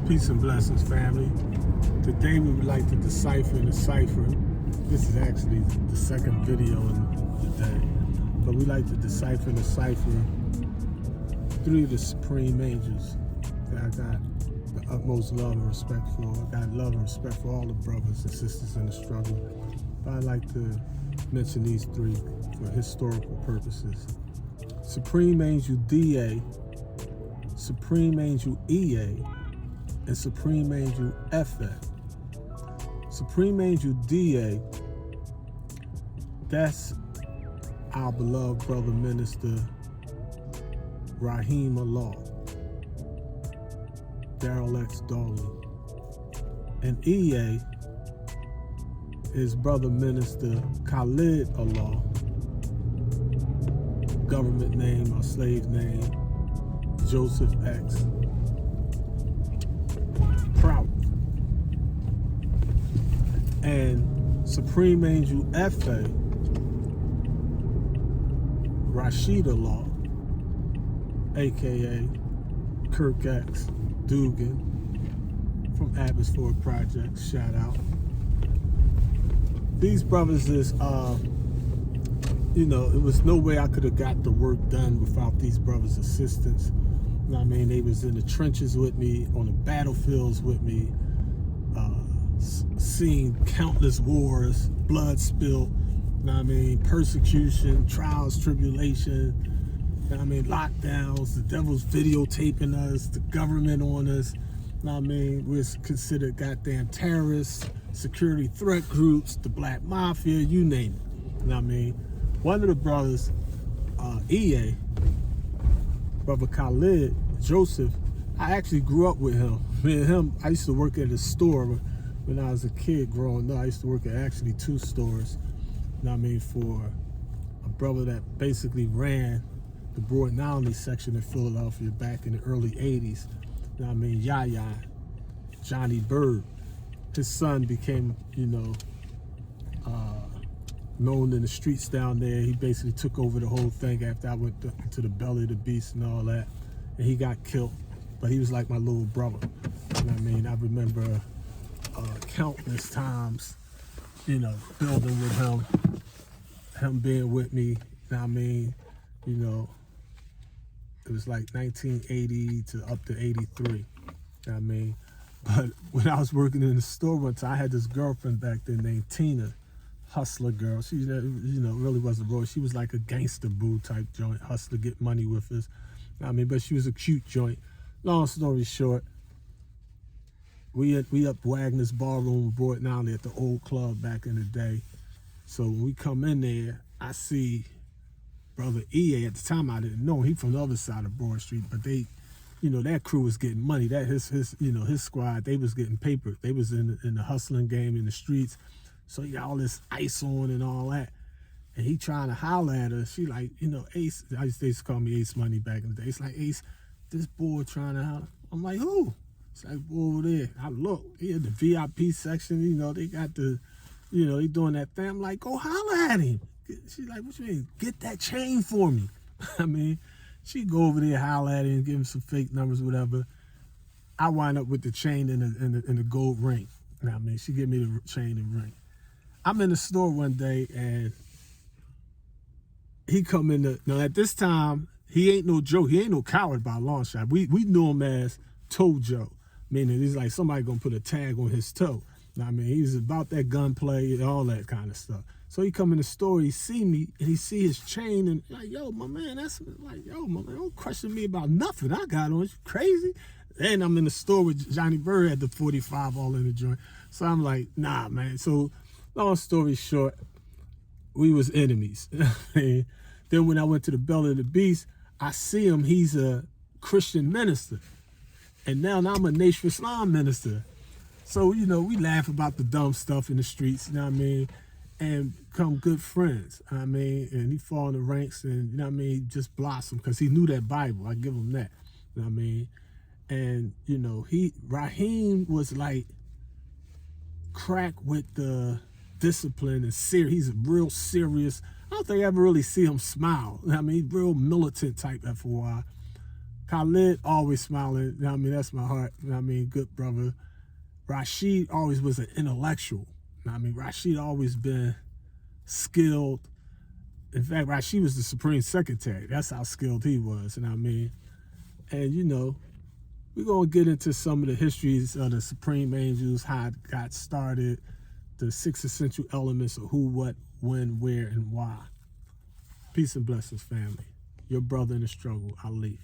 Peace and blessings, family. Today we would like to decipher the cipher. This is actually the second video in the day, but we like to decipher the cipher through the supreme angels that I got the utmost love and respect for. I got love and respect for all the brothers and sisters in the struggle. But I'd like to mention these three for historical purposes. Supreme Angel DA, Supreme Angel EA, and Supreme Angel FA. Supreme Angel DA, that's our beloved brother minister Raheem Allah, Daryl X. Darling. And EA is brother minister Khalid Allah, government name or slave name Joseph X. Prout. And Supreme Angel FA, Rashid Allah, aka Kirk X Dugan from Abbotsford Project, shout out. These brothers is, it was no way I could have got the work done without these brothers' assistance. You know what I mean? They was in the trenches with me, on the battlefields with me, seeing countless wars, blood spilled, you know what I mean? Persecution, trials, tribulation, you know what I mean? Lockdowns, the devil's videotaping us, the government on us, you know what I mean? We're considered goddamn terrorists, security threat groups, the black mafia, you name it, you know what I mean? One of the brothers, EA, brother Khalid, Joseph, I actually grew up with him. Me and him, I used to work at a store when I was a kid growing up. I used to work at actually 2 stores, you know what I mean, for a brother that basically ran the Broad Nowney section in Philadelphia back in the early 80s. You know what I mean? Yaya, Johnny Bird. His son became, known in the streets down there. He basically took over the whole thing after I went to the belly of the beast and all that. And he got killed. But he was like my little brother. You know what I mean? I remember countless times, building with him being with me. You know what I mean? It was like 1980 to up to 83. You know what I mean? But when I was working in the store one time, I had this girlfriend back then named Tina, hustler girl. She, really wasn't real. She was like a gangster boo type joint, hustler, get money with us. You know what I mean? But she was a cute joint. Long story short, we up Wagner's Ballroom Broad Nowney at the old club back in the day. So when we come in there, I see brother EA. At the time I didn't know him. He from the other side of Broad Street, but they, that crew was getting money. That his squad, they was getting paper. They was in the hustling game in the streets. So he got all this ice on and all that. And he trying to holler at her. She like, Ace, they used to call me Ace Money back in the day. It's like, Ace, this boy trying to holler. I'm like, who? It's like, boy over there. I look, he had the VIP section, they got the, they doing that thing. I'm like, go holler at him. She's like, what you mean? Get that chain for me. I mean, she go over there, holler at him, give him some fake numbers, whatever. I wind up with the chain and the gold ring. You know what I mean? She give me the chain and ring. I'm in the store one day and he come in now at this time, he ain't no joke. He ain't no coward by a long shot. We knew him as Toe Joe, meaning he's like somebody gonna put a tag on his toe. You know what I mean? He's about that gunplay and all that kind of stuff. So he come in the store, he see me, and he see his chain, and like, yo, my man, don't question me about nothing I got on. You crazy? And I'm in the store with Johnny Bird at the 45 all in the joint. So I'm like, nah, man. So long story short, we was enemies. Then when I went to the belly of the beast, I see him, he's a Christian minister. And now I'm a Nation Islam minister. So, we laugh about the dumb stuff in the streets, you know what I mean? And become good friends, you know what I mean? And he fall in the ranks and, just blossom because he knew that Bible. I give him that, you know what I mean? And, Raheem was like crack with the discipline and serious. He's real serious. I don't think I ever really see him smile. I mean, he's real militant type after a while. Khalid always smiling. You know what I mean? That's my heart. You know what I mean? Good brother. Rashid always was an intellectual. You know what I mean? Rashid always been skilled. In fact, Rashid was the Supreme Secretary. That's how skilled he was. You know what I mean? And, you know, we're going to get into some of the histories of the Supreme Angels, how it got started, the 6 essential elements of who, what, when, where, and why. Peace and blessings, family. Your brother in the struggle, Ali.